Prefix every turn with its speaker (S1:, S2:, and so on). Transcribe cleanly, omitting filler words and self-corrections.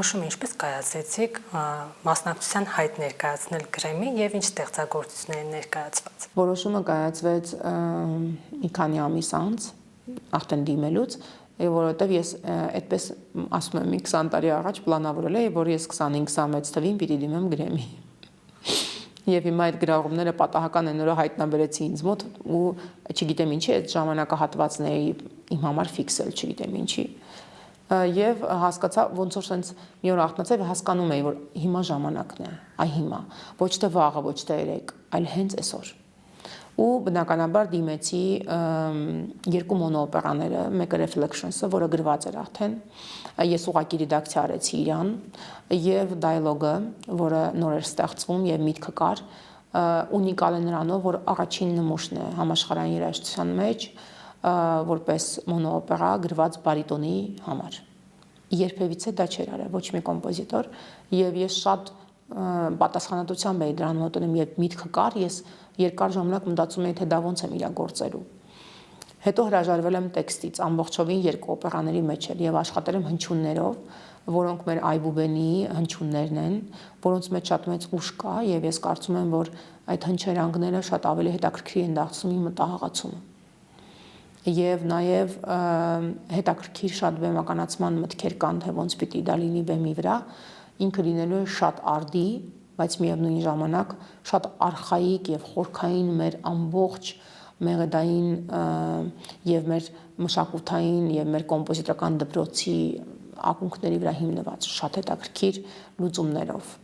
S1: Որոշումը ինչպես կայացրեցիք մասնակցության հայտ ներկայացնել Գրեմի եւ ինչ ստեղծագործություններ ներկայացված։
S2: Որոշումը կայացվեց մի քանի ամիս անց, արդեն դիմելուց, որովհետեւ ես այդպես ասում եմ, մի 20 տարի առաջ պլանավորել էի, որ ես 25-26 թվին պիտի դիմեմ Գրեմի։ Եվ հիմա այդ գրառումները պատահական են նորը հայտնաբերեցի ինձ մոտ ու չգիտեմ ինչի այդ ժամանակահատվածն էի իմ համար ֆիքսել, չգիտեմ ինչի։ Եվ հասկացա ոնց որ sense մի օր արթնացա եւ հասկանում էի որ հիմա ժամանակն է, այ հիմա, ոչ թե վաղը, ոչ թե երեկ, այլ հենց այսօր։ Ու բնականաբար դիմեցի երկու մոնոօպերաները, մեկը Reflections-ը, որը գրված էր արդեն, ես ուղղակի ռեդակցիա արեցի իրան, եւ Dialogue-ը, որը նոր էր ստեղծվում եւ միտքը կար, ունիկալ է նրանով, որ առաջին նմուշն է համաշխարհային երաժշտության մեջ, որպես մոնոօպերա գրված բարիտոնի համար։ Երբևիցե դա չէր արել ոչ մի կոմպոզիտոր, եւ ես շատ պատասխանատվությամբ էի դրան մոտենում, երբ միտքը կար, ես երկար ժամանակ մտածում էի, թե դա ոնց եմ իրագործելու։ Հետո հրաժարվել եմ տեքստից, ամբողջովին երկու օպերաների մեջ էր եւ աշխատել եմ հնչյուններով, որոնք մեր Այբուբենի հնչյուններն են, որոնց մեջ շատ մեծ ուժ կա եւ ես կարծում եմ, որ այդ հնչերանգները շատ ավելի հետաքրքիր են դարձնում իմ մտահղացումը։ Եվ նաև հետաքրքիր շատ բեմականացման մտքեր կան, թե ոնց պիտի դա լինի բեմի վրա, ինքը լինելու է շատ արդի, բայց միևնույն ժամանակ շատ արխայիկ եւ խորքային մեր ամբողջ մեղեդային եւ մեր մշակութային եւ մեր կոմպոզիտորական դպրոցի ակունքների վրա հիմնված շատ հետաքրքիր լուծումներով։